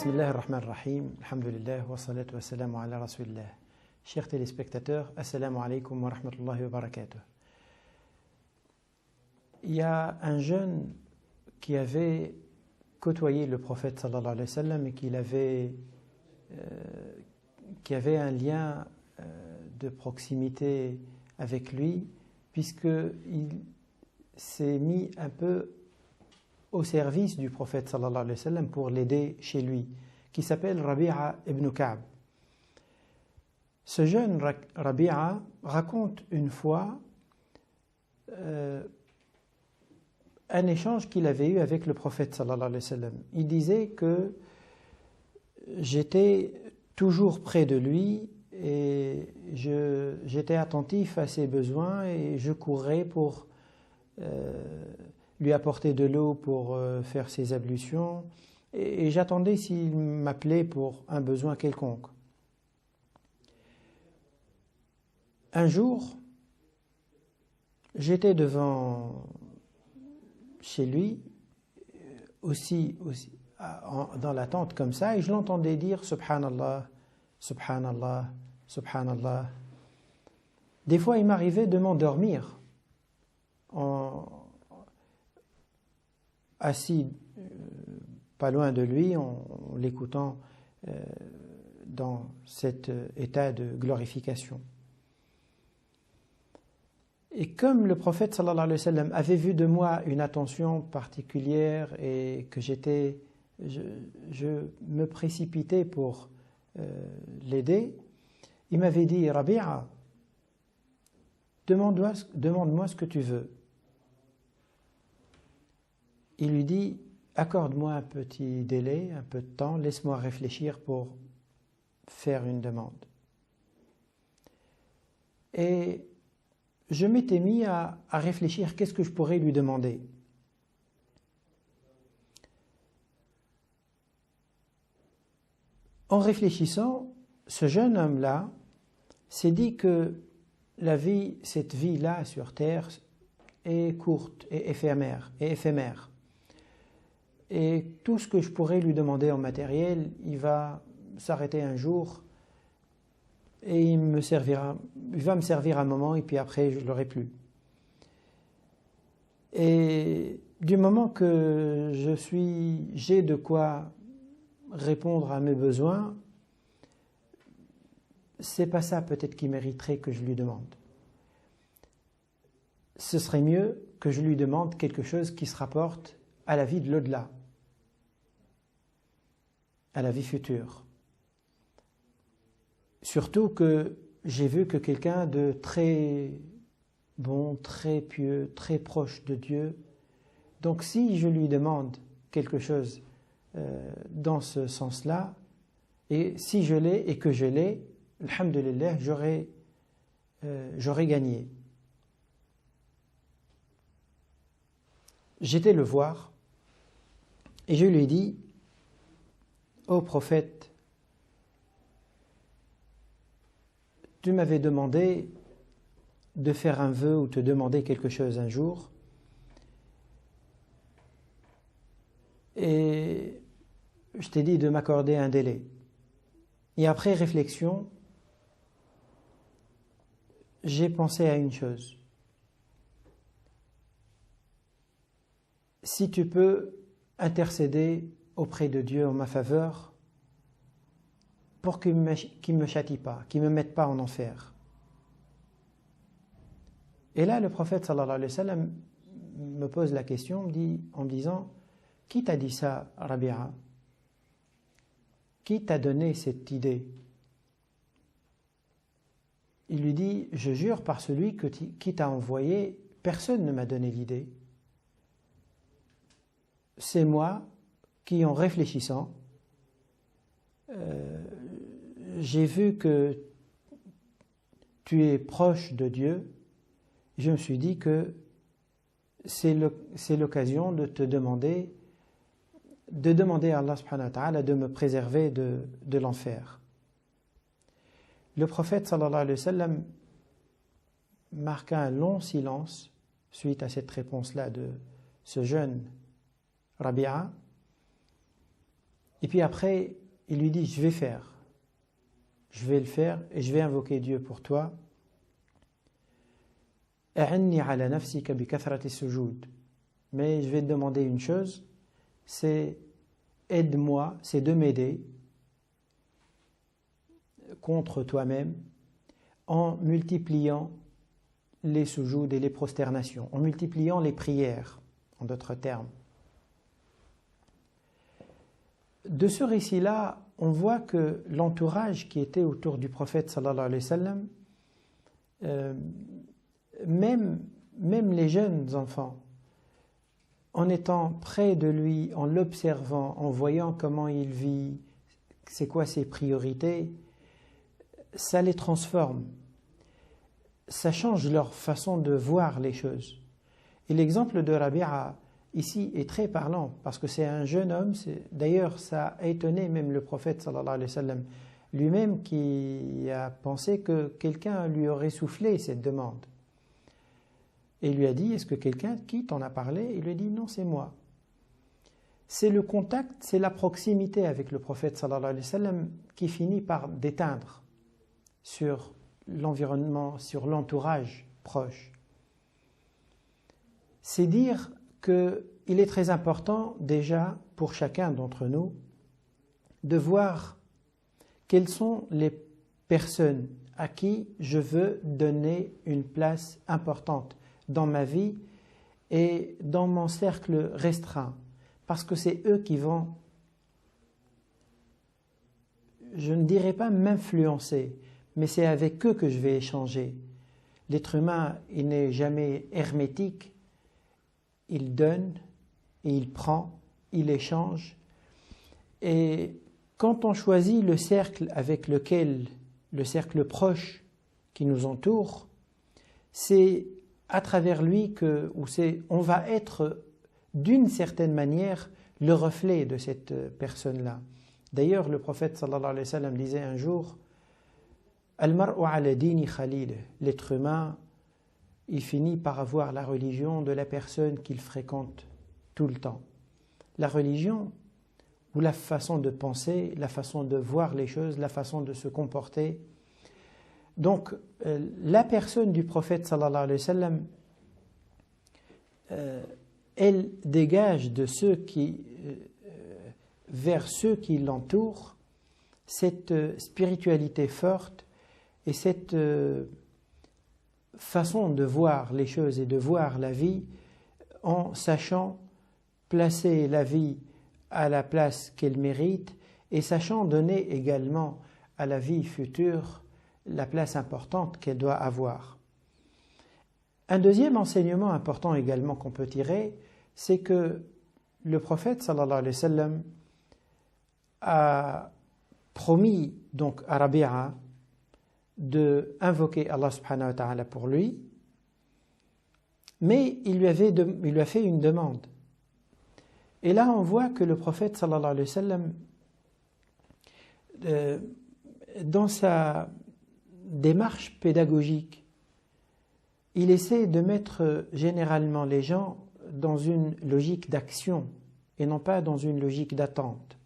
Bismillah ar-Rahman ar-Rahim, alhamdulillah, wa salatu wa salamu ala rasulillah. Chers téléspectateurs, assalamu alaikum wa rahmatullahi wa barakatuh. Il y a un jeune qui avait côtoyé le prophète sallallahu alayhi wa sallam et qui avait un lien de proximité avec lui, puisqu'il s'est mis un peu au service du prophète sallallahu alayhi wa sallam pour l'aider chez lui, qui s'appelle Rabi'a ibn Ka'b. Ce jeune Rabi'a raconte une fois un échange qu'il avait eu avec le prophète sallallahu alayhi wa sallam. Il disait que j'étais toujours près de lui et j'étais attentif à ses besoins et je courais pour lui apporter de l'eau pour faire ses ablutions et j'attendais s'il m'appelait pour un besoin quelconque. Un jour, j'étais devant chez lui, aussi dans la tente comme ça, et je l'entendais dire Subhanallah, Subhanallah, Subhanallah. Des fois, il m'arrivait de m'endormir assis pas loin de lui, en l'écoutant dans cet état de glorification. Et comme le prophète sallallahu alayhi wa sallam avait vu de moi une attention particulière et que je me précipitais pour l'aider, il m'avait dit Rabi'a, demande-moi ce que tu veux. Il lui dit accorde-moi un petit délai, un peu de temps, laisse-moi réfléchir pour faire une demande. Et je m'étais mis à réfléchir qu'est-ce que je pourrais lui demander. En réfléchissant, ce jeune homme-là s'est dit que cette vie-là sur terre est courte et éphémère. Et tout ce que je pourrais lui demander en matériel, il va s'arrêter un jour et il va me servir un moment et puis après je ne l'aurai plus. Et du moment que j'ai de quoi répondre à mes besoins, c'est pas ça peut-être qui mériterait que je lui demande. Ce serait mieux que je lui demande quelque chose qui se rapporte à la vie de l'au-delà, à la vie future. Surtout que j'ai vu que quelqu'un de très bon, très pieux, très proche de Dieu, donc si je lui demande quelque chose dans ce sens-là, et si je l'ai et que je l'ai, alhamdulillah, j'aurais gagné. J'étais le voir et je lui ai dit ô prophète, tu m'avais demandé de faire un vœu ou te demander quelque chose un jour et je t'ai dit de m'accorder un délai. Et après réflexion, j'ai pensé à une chose. Si tu peux intercéder auprès de Dieu en ma faveur pour qu'il ne me châtie pas, qu'il ne me mette pas en enfer. Et là, le prophète sallallahu alayhi wa sallam me pose la question en me disant qui t'a dit ça, Rabi'a? Qui t'a donné cette idée? Il lui dit je jure par celui qui t'a envoyé, personne ne m'a donné l'idée. C'est moi qui, en réfléchissant, j'ai vu que tu es proche de Dieu. Je me suis dit que c'est l'occasion de demander à Allah subhanahu wa ta'ala de me préserver de l'enfer. Le prophète sallallahu alayhi wa sallam marqua un long silence suite à cette réponse-là de ce jeune Rabi'a. Et puis après, il lui dit, je vais le faire et je vais invoquer Dieu pour toi. أعني على نفسك بكثرة السجود. Mais je vais te demander une chose, c'est aide-moi, c'est de m'aider contre toi-même en multipliant les sujouds et les prosternations, en multipliant les prières, en d'autres termes. De ce récit-là, on voit que l'entourage qui était autour du prophète sallallahu alayhi wa sallam, même les jeunes enfants, en étant près de lui, en l'observant, en voyant comment il vit, c'est quoi ses priorités, ça les transforme. Ça change leur façon de voir les choses. Et l'exemple de Rabi'a ici est très parlant parce que c'est un jeune homme. D'ailleurs, ça a étonné même le prophète sallallahu alayhi wa sallam lui-même qui a pensé que quelqu'un lui aurait soufflé cette demande. Et il lui a dit, est-ce que quelqu'un qui t'en a parlé? Il lui a dit, non, c'est moi. C'est le contact, c'est la proximité avec le prophète sallallahu alayhi wa sallam qui finit par déteindre sur l'environnement, sur l'entourage proche. C'est dire qu'il est très important déjà pour chacun d'entre nous de voir quelles sont les personnes à qui je veux donner une place importante dans ma vie et dans mon cercle restreint, parce que c'est eux qui vont, je ne dirais pas m'influencer, mais c'est avec eux que je vais échanger. L'être humain, il n'est jamais hermétique, il donne et il prend, il échange. Et quand on choisit le cercle avec lequel, le cercle proche qui nous entoure, c'est à travers lui on va être d'une certaine manière le reflet de cette personne-là. D'ailleurs, le prophète sallallahu alayhi wa sallam disait un jour, Al-mar'u ala dini khalil, l'être humain, il finit par avoir la religion de la personne qu'il fréquente tout le temps. La religion ou la façon de penser, la façon de voir les choses, la façon de se comporter. Donc, la personne du prophète sallallahu alayhi wa sallam, elle dégage de vers ceux qui l'entourent cette spiritualité forte et cette façon de voir les choses et de voir la vie en sachant placer la vie à la place qu'elle mérite et sachant donner également à la vie future la place importante qu'elle doit avoir. Un deuxième enseignement important également qu'on peut tirer, c'est que le prophète sallallahu alayhi wa sallam a promis donc à Rabi'a de invoquer Allah subhanahu wa ta'ala pour lui, mais il lui a fait une demande. Et là on voit que le prophète sallallahu alayhi wa sallam dans sa démarche pédagogique, il essaie de mettre généralement les gens dans une logique d'action et non pas dans une logique d'attente.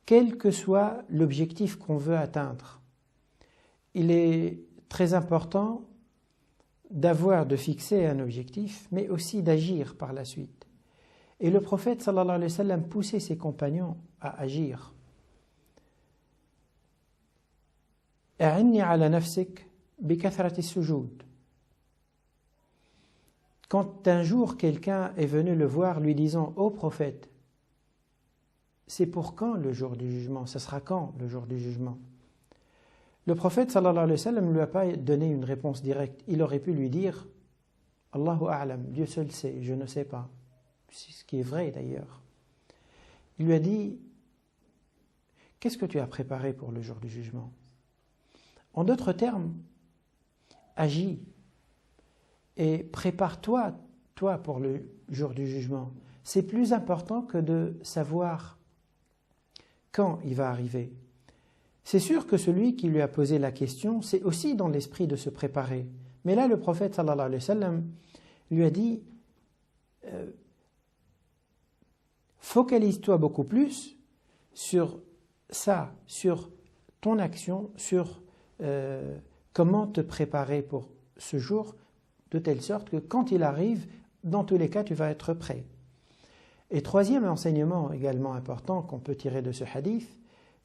Quel que soit l'objectif qu'on veut atteindre, il est très important de fixer un objectif, mais aussi d'agir par la suite. Et le prophète sallallahu alayhi wa sallam poussait ses compagnons à agir. أعني على نفسك بكثرة السجود. Quand un jour quelqu'un est venu le voir lui disant « Ô prophète, c'est pour quand le jour du jugement? Ce sera quand le jour du jugement ?» Le prophète sallallahu alayhi wa sallam ne lui a pas donné une réponse directe. Il aurait pu lui dire « Allahu a'lam, Dieu seul sait, je ne sais pas. » C'est ce qui est vrai d'ailleurs. Il lui a dit « Qu'est-ce que tu as préparé pour le jour du jugement ?» En d'autres termes, agis et prépare-toi, toi, pour le jour du jugement. C'est plus important que de savoir quand il va arriver. C'est sûr que celui qui lui a posé la question, c'est aussi dans l'esprit de se préparer. Mais là, le prophète sallallahu alayhi wa sallam lui a dit focalise-toi beaucoup plus sur ça, sur ton action, sur comment te préparer pour ce jour, de telle sorte que quand il arrive, dans tous les cas, tu vas être prêt. Et troisième enseignement également important qu'on peut tirer de ce hadith,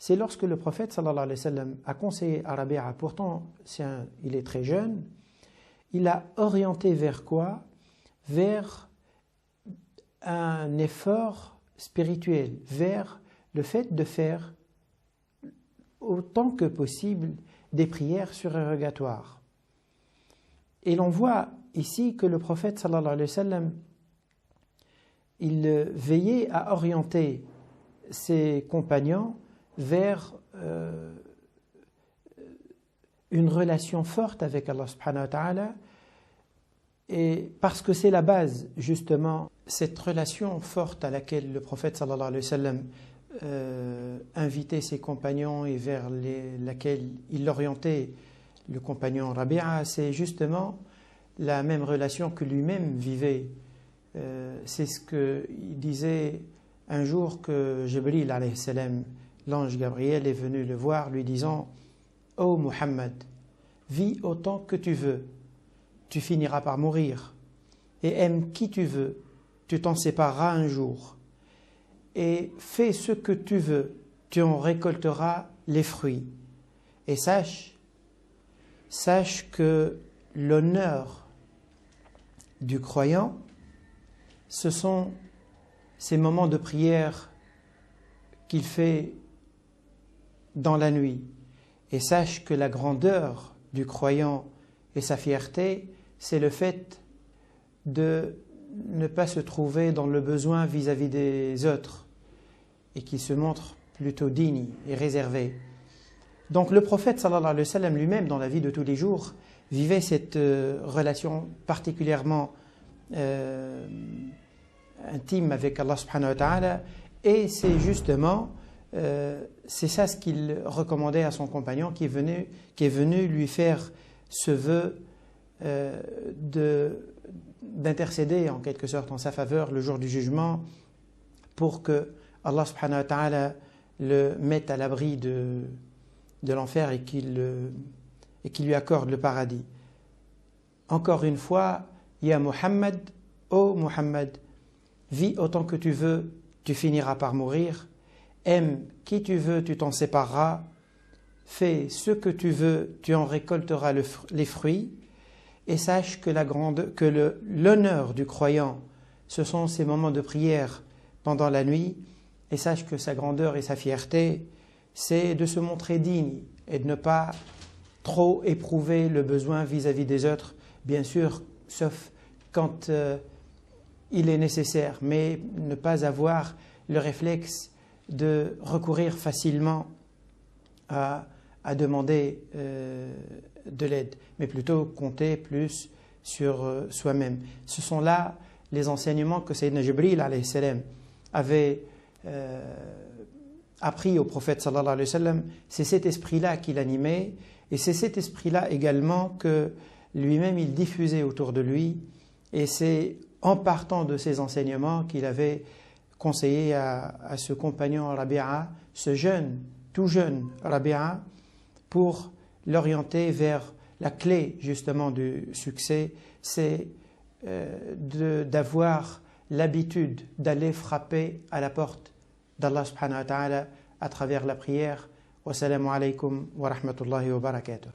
c'est lorsque le prophète sallallahu alayhi wa sallam a conseillé à Rabi'a, pourtant il est très jeune, il a orienté vers quoi? Vers un effort spirituel, vers le fait de faire autant que possible des prières surérogatoires. Et l'on voit ici que le prophète sallallahu alayhi wa sallam, il veillait à orienter ses compagnons vers une relation forte avec Allah subhanahu wa ta'ala, et parce que c'est la base, justement, cette relation forte à laquelle le prophète sallallahu alayhi wa sallam invitait ses compagnons et vers laquelle il orientait le compagnon Rabi'a, c'est justement la même relation que lui-même vivait. C'est ce qu'il disait un jour que Jibril alayhi salam, l'ange Gabriel, est venu le voir lui disant « Ô Muhammad, vis autant que tu veux, tu finiras par mourir, et aime qui tu veux, tu t'en sépareras un jour, et fais ce que tu veux, tu en récolteras les fruits. Et sache que l'honneur du croyant, ce sont ces moments de prière qu'il fait dans la nuit. Et sache que la grandeur du croyant et sa fierté, c'est le fait de ne pas se trouver dans le besoin vis-à-vis des autres et qui se montre plutôt digne et réservé. Donc le prophète sallallahu alayhi wa sallam lui-même, dans la vie de tous les jours, vivait cette relation particulièrement intime avec Allah subhanahu wa ta'ala, et c'est justement c'est ça ce qu'il recommandait à son compagnon qui est venu lui faire ce vœu d'intercéder en quelque sorte en sa faveur le jour du jugement, pour que Allah subhanahu wa ta'ala le mette à l'abri de l'enfer et qu'il lui accorde le paradis. Encore une fois, Ya Muhammad, ô Muhammad, vis autant que tu veux, tu finiras par mourir. Aime qui tu veux, tu t'en sépareras. Fais ce que tu veux, tu en récolteras les fruits. Et sache que l'honneur du croyant, ce sont ces moments de prière pendant la nuit. Et sache que sa grandeur et sa fierté, c'est de se montrer digne et de ne pas trop éprouver le besoin vis-à-vis des autres, bien sûr, sauf quand il est nécessaire, mais ne pas avoir le réflexe de recourir facilement à demander de l'aide, mais plutôt compter plus sur soi-même. Ce sont là les enseignements que Sayyidina Jibril alayhi salam avait appris au prophète sallallahu alayhi wa sallam. C'est cet esprit-là qui l'animait, et c'est cet esprit-là également que lui-même il diffusait autour de lui, et c'est en partant de ces enseignements qu'il avait conseillé à ce compagnon Rabi'a, ce jeune, tout jeune Rabi'a, pour l'orienter vers la clé justement du succès, c'est d'avoir l'habitude d'aller frapper à la porte d'Allah subhanahu wa ta'ala à travers la prière. Wassalamu alaikum wa rahmatullahi wa barakatuh.